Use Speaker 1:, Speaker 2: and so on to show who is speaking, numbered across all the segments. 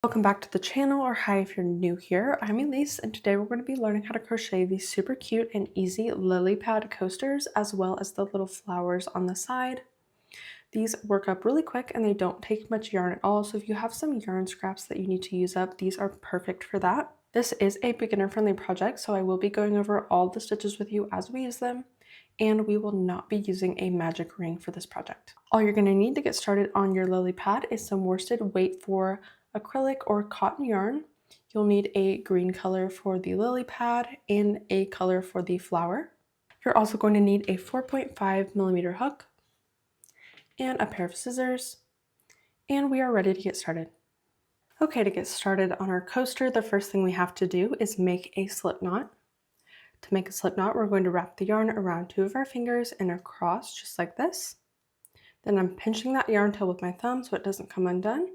Speaker 1: Welcome back to the channel, or hi if you're new here. I'm Elise, and today we're going to be learning how to crochet these super cute and easy lily pad coasters, as well as the little flowers on the side. These work up really quick and they don't take much yarn at all, so if you have some yarn scraps that you need to use up, these are perfect for that. This is a beginner-friendly project, so I will be going over all the stitches with you as we use them, and we will not be using a magic ring for this project. All you're going to need to get started on your lily pad is some worsted weight for acrylic or cotton yarn. You'll need a green color for the lily pad and a color for the flower. You're also going to need a 4.5mm hook and a pair of scissors, and we are ready to get started. Okay, to get started on our coaster, the first thing we have to do is make a slip knot. To make a slip knot, we're going to wrap the yarn around two of our fingers and across, just like this. Then I'm pinching that yarn tail with my thumb so it doesn't come undone.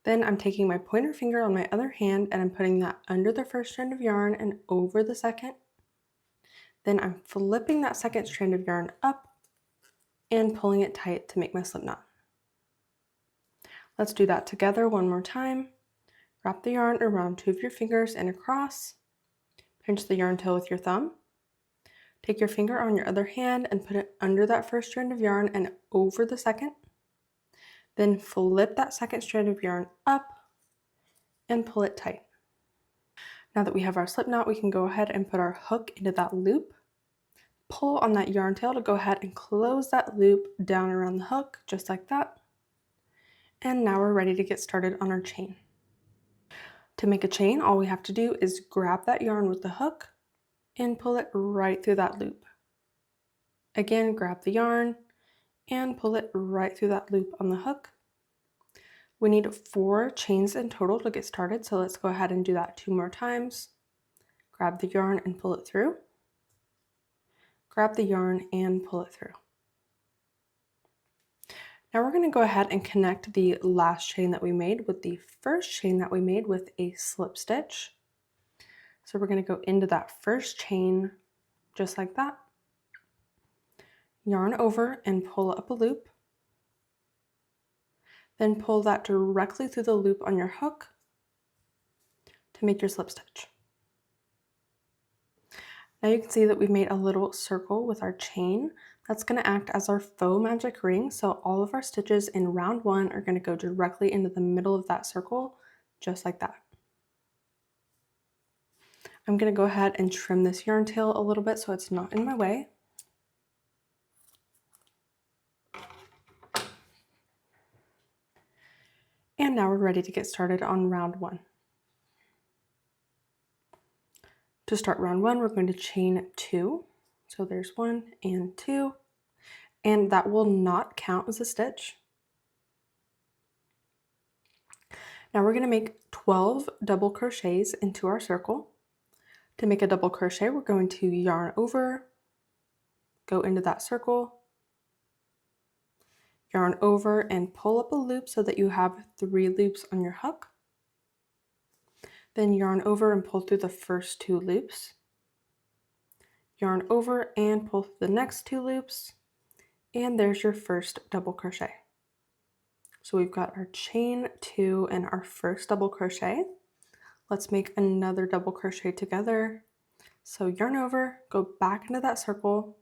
Speaker 1: Then I'm taking my pointer finger on my other hand and I'm putting that under the first strand of yarn and over the second. Then I'm flipping that second strand of yarn up and pulling it tight to make my slip knot. Let's do that together one more time. Wrap the yarn around two of your fingers and across. Pinch the yarn tail with your thumb. Take your finger on your other hand and put it under that first strand of yarn and over the second. Then flip that second strand of yarn up and pull it tight. Now that we have our slip knot, we can go ahead and put our hook into that loop. Pull on that yarn tail to go ahead and close that loop down around the hook, just like that. And now we're ready to get started on our chain. To make a chain, all we have to do is grab that yarn with the hook and pull it right through that loop. Again, grab the yarn and pull it right through that loop on the hook. We need 4 chains in total to get started, so let's go ahead and do that 2 more times. Grab the yarn and pull it through. Grab the yarn and pull it through. Now we're going to go ahead and connect the last chain that we made with the first chain that we made with a slip stitch. So we're going to go into that first chain just like that. Yarn over and pull up a loop. Then pull that directly through the loop on your hook to make your slip stitch. Now you can see that we've made a little circle with our chain. That's going to act as our faux magic ring, so all of our stitches in round 1 are going to go directly into the middle of that circle, just like that. I'm going to go ahead and trim this yarn tail a little bit so it's not in my way. And now we're ready to get started on round 1. To start round 1, we're going to chain 2. So there's 1 and 2, and that will not count as a stitch. Now we're going to make 12 double crochets into our circle. To make a double crochet, we're going to yarn over, go into that circle, yarn over and pull up a loop so that you have 3 loops on your hook. Then yarn over and pull through the first 2 loops. Yarn over and pull through the next 2 loops, and there's your first double crochet. So we've got our chain 2 and our first double crochet. Let's make another double crochet together. So yarn over, go back into that circle,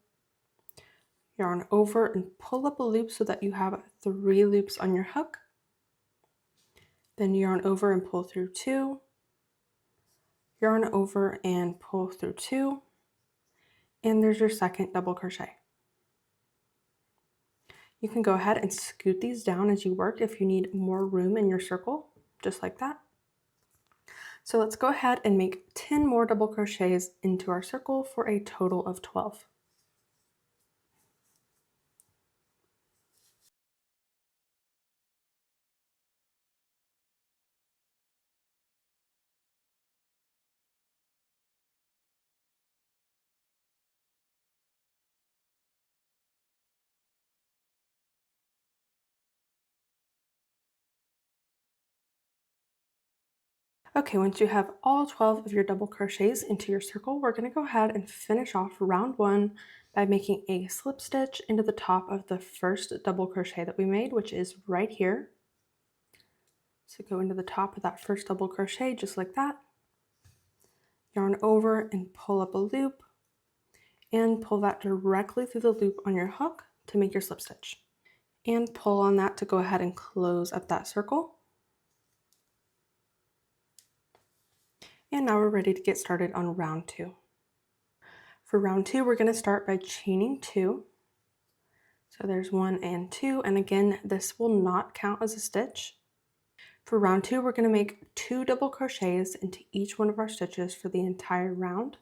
Speaker 1: yarn over and pull up a loop so that you have 3 loops on your hook. Then yarn over and pull through 2, yarn over and pull through 2, and there's your second double crochet. You can go ahead and scoot these down as you work if you need more room in your circle, just like that. So let's go ahead and make 10 more double crochets into our circle for a total of 12. Okay, once you have all 12 of your double crochets into your circle, we're going to go ahead and finish off round 1 by making a slip stitch into the top of the first double crochet that we made, which is right here. So go into the top of that first double crochet just like that. Yarn over and pull up a loop and pull that directly through the loop on your hook to make your slip stitch. And pull on that to go ahead and close up that circle. And now we're ready to get started on round 2. For round 2, we're going to start by chaining 2. So there's 1 and 2, and again, this will not count as a stitch. For round 2, we're going to make 2 double crochets into each one of our stitches for the entire round.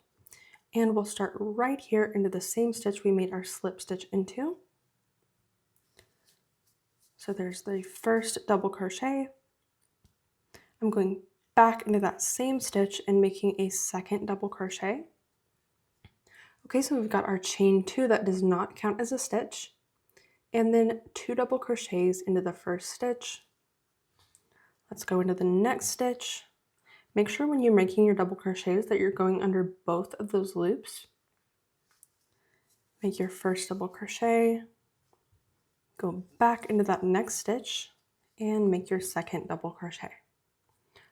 Speaker 1: And we'll start right here into the same stitch we made our slip stitch into. So there's the first double crochet. I'm going back into that same stitch and making a second double crochet. Okay, so we've got our chain 2 that does not count as a stitch, and then 2 double crochets into the first stitch. Let's go into the next stitch. Make sure when you're making your double crochets that you're going under both of those loops. Make your first double crochet, go back into that next stitch, and make your second double crochet.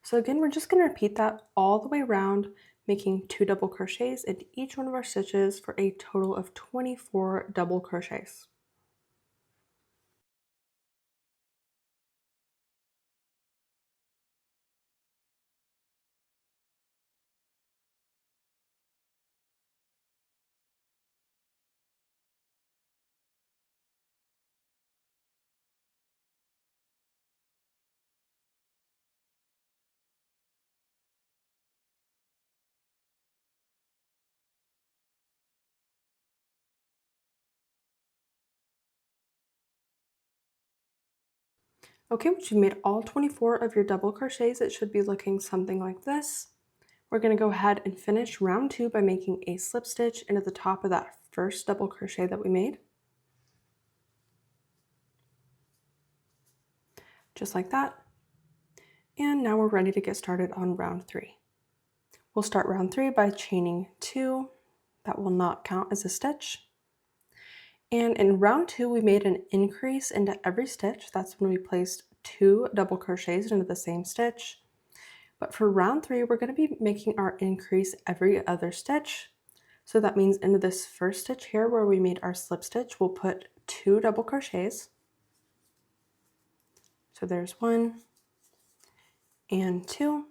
Speaker 1: So again, we're just going to repeat that all the way around, making 2 double crochets into each one of our stitches for a total of 24 double crochets. Okay, once you've made all 24 of your double crochets, it should be looking something like this. We're going to go ahead and finish round 2 by making a slip stitch into the top of that first double crochet that we made. Just like that. And now we're ready to get started on round 3. We'll start round 3 by chaining 2. That will not count as a stitch. And in round 2, we made an increase into every stitch. That's when we placed 2 double crochets into the same stitch. But for round 3, we're going to be making our increase every other stitch. So that means into this first stitch here where we made our slip stitch, we'll put 2 double crochets. So there's 1 and 2.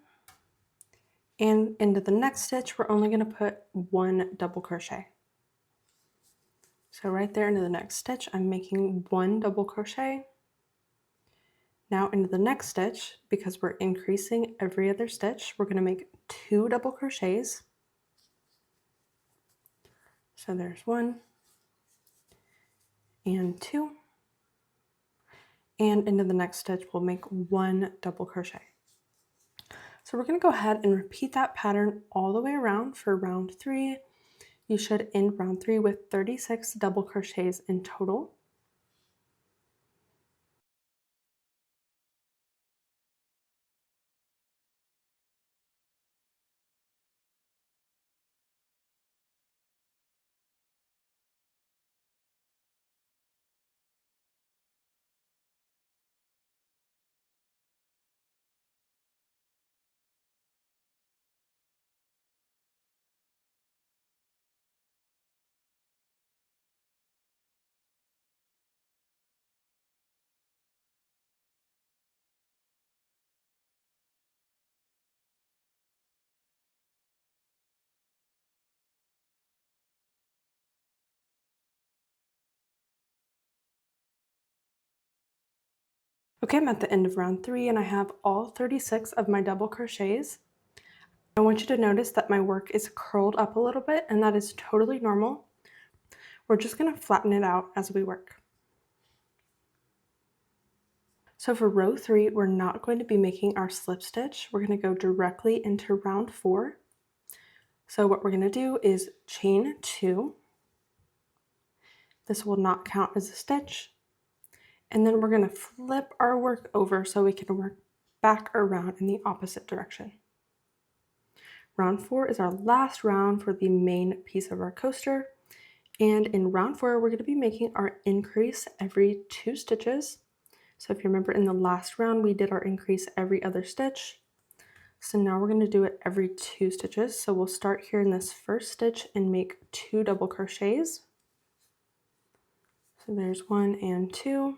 Speaker 1: And into the next stitch, we're only going to put 1 double crochet. So right there into the next stitch, I'm making 1 double crochet. Now into the next stitch, because we're increasing every other stitch, we're going to make 2 double crochets. So there's 1 and 2. And into the next stitch, we'll make 1 double crochet. So we're going to go ahead and repeat that pattern all the way around for round 3. You should end round 3 with 36 double crochets in total. Okay, I'm at the end of round 3 and I have all 36 of my double crochets. I want you to notice that my work is curled up a little bit, and that is totally normal. We're just going to flatten it out as we work. So for row 3, we're not going to be making our slip stitch. We're going to go directly into round 4. So what we're going to do is chain 2. This will not count as a stitch. And then we're going to flip our work over so we can work back around in the opposite direction. Round 4 is our last round for the main piece of our coaster. And in round 4, we're going to be making our increase every 2 stitches. So if you remember in the last round, we did our increase every other stitch. So now we're going to do it every 2 stitches. So we'll start here in this first stitch and make 2 double crochets. So there's 1 and 2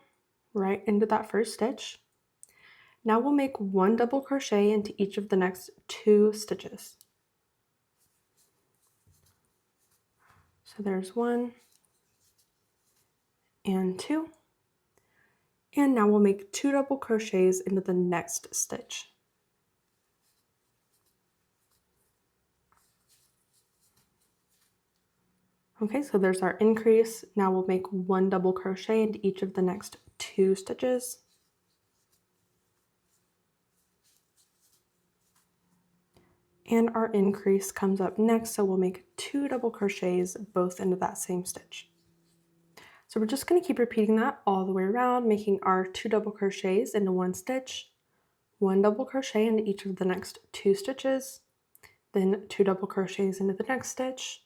Speaker 1: right into that first stitch. Now we'll make 1 double crochet into each of the next 2 stitches. So there's 1 and 2. And now we'll make 2 double crochets into the next stitch. Okay, so there's our increase. Now we'll make 1 double crochet into each of the next 2 stitches. And our increase comes up next, so we'll make 2 double crochets both into that same stitch. So we're just going to keep repeating that all the way around, making our 2 double crochets into 1 stitch, 1 double crochet into each of the next 2 stitches, then 2 double crochets into the next stitch,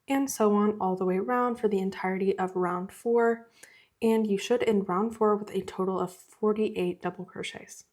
Speaker 1: and so on all the way around for the entirety of round 4. And you should end round 4 with a total of 48 double crochets.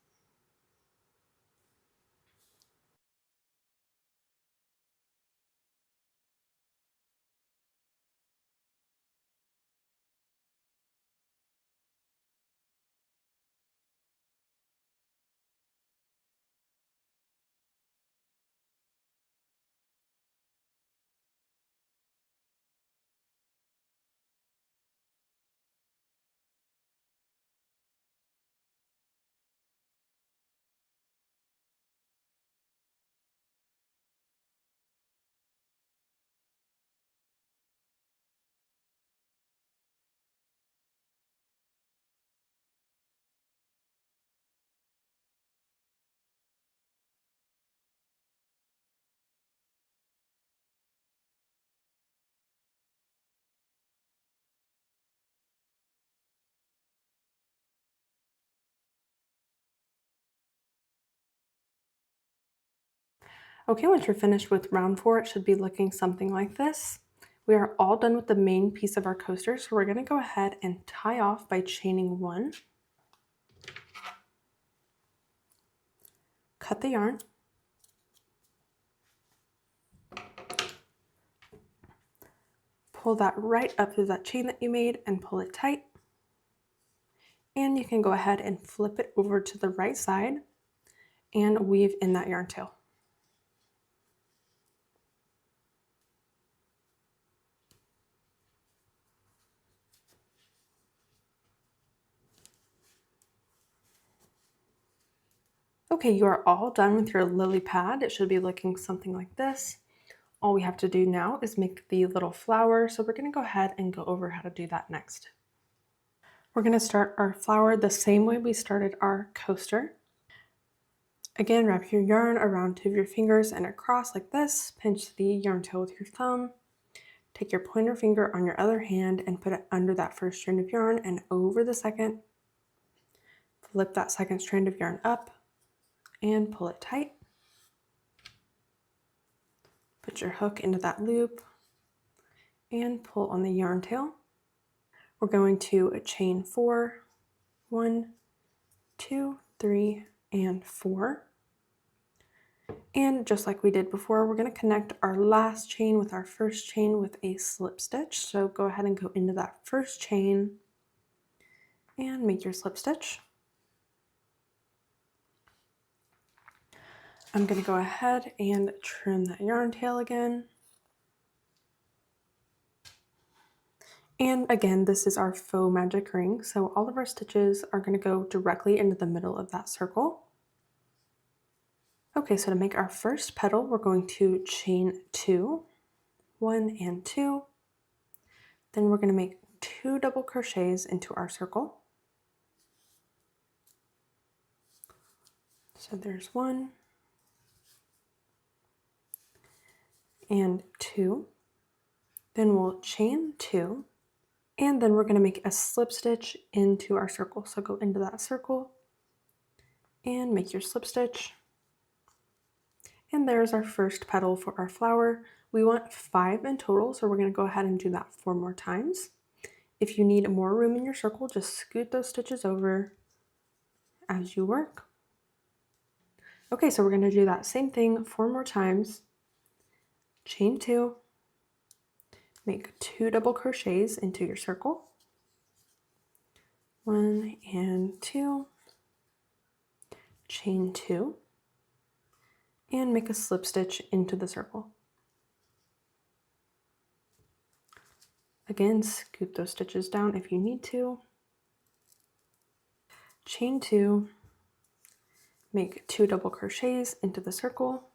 Speaker 1: Okay, once you're finished with round 4, it should be looking something like this. We are all done with the main piece of our coaster, so we're going to go ahead and tie off by chaining 1. Cut the yarn. Pull that right up through that chain that you made and pull it tight. And you can go ahead and flip it over to the right side and weave in that yarn tail. Okay, you are all done with your lily pad. It should be looking something like this. All we have to do now is make the little flower, so we're going to go ahead and go over how to do that next. We're going to start our flower the same way we started our coaster. Again, wrap your yarn around 2 of your fingers and across like this. Pinch the yarn tail with your thumb. Take your pointer finger on your other hand and put it under that first strand of yarn and over the second. Flip that second strand of yarn up and pull it tight. Put your hook into that loop and pull on the yarn tail. We're going to chain 4, 1, 2, 3, and 4. And just like we did before, we're going to connect our last chain with our first chain with a slip stitch. So go ahead and go into that first chain and make your slip stitch. I'm going to go ahead and trim that yarn tail again. And again, this is our faux magic ring, so all of our stitches are going to go directly into the middle of that circle. Okay, so to make our first petal, we're going to chain 2, 1 and 2. Then we're going to make 2 double crochets into our circle. So there's 1 and 2. Then we'll chain 2. And then we're going to make a slip stitch into our circle. So go into that circle and make your slip stitch. And there's our first petal for our flower. We want 5 in total, so we're going to go ahead and do that 4 more times. If you need more room in your circle, just scoot those stitches over, as you work. Okay, so we're going to do that same thing 4 more times. Chain 2, make 2 double crochets into your circle. 1 and 2, chain 2, and make a slip stitch into the circle. Again, scoop those stitches down if you need to. Chain 2, make 2 double crochets into the circle.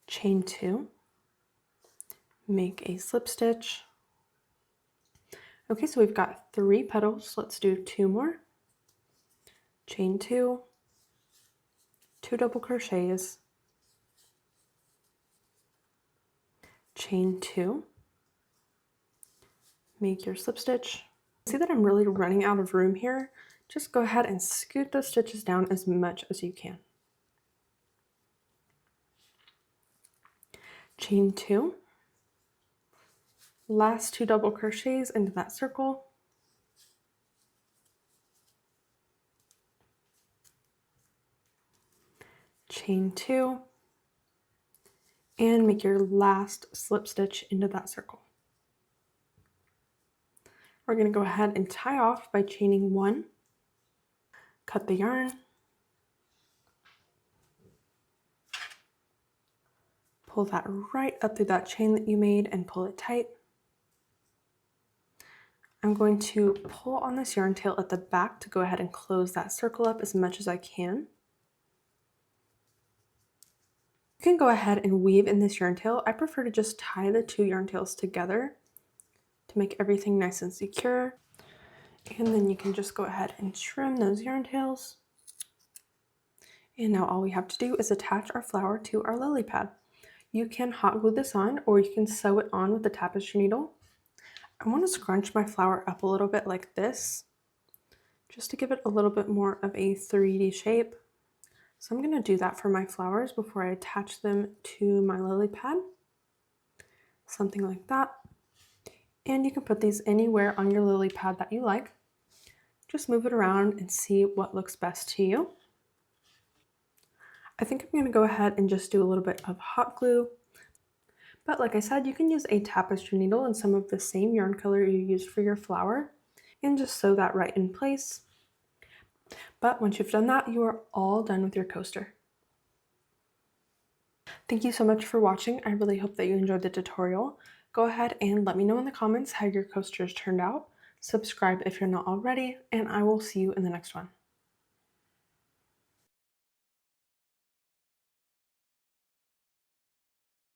Speaker 1: Chain 2, make a slip stitch. Okay, so we've got 3 petals. Let's do 2 more. Chain 2, 2 double crochets, chain 2, make your slip stitch. See that I'm really running out of room here? Just go ahead and scoot those stitches down as much as you can. Chain 2, last 2 double crochets into that circle. Chain 2, and make your last slip stitch into that circle. We're going to go ahead and tie off by chaining 1, cut the yarn, pull that right up through that chain that you made and pull it tight. I'm going to pull on this yarn tail at the back to go ahead and close that circle up as much as I can. You can go ahead and weave in this yarn tail. I prefer to just tie the 2 yarn tails together to make everything nice and secure. And then you can just go ahead and trim those yarn tails. And now all we have to do is attach our flower to our lily pad. You can hot glue this on, or you can sew it on with the tapestry needle. I want to scrunch my flower up a little bit like this, just to give it a little bit more of a 3D shape. So I'm going to do that for my flowers before I attach them to my lily pad. Something like that. And you can put these anywhere on your lily pad that you like. Just move it around and see what looks best to you. I think I'm going to go ahead and just do a little bit of hot glue. But like I said, you can use a tapestry needle and some of the same yarn color you used for your flower and just sew that right in place. But once you've done that, you are all done with your coaster. Thank you so much for watching. I really hope that you enjoyed the tutorial. Go ahead and let me know in the comments how your coasters turned out. Subscribe if you're not already, and I will see you in the next one.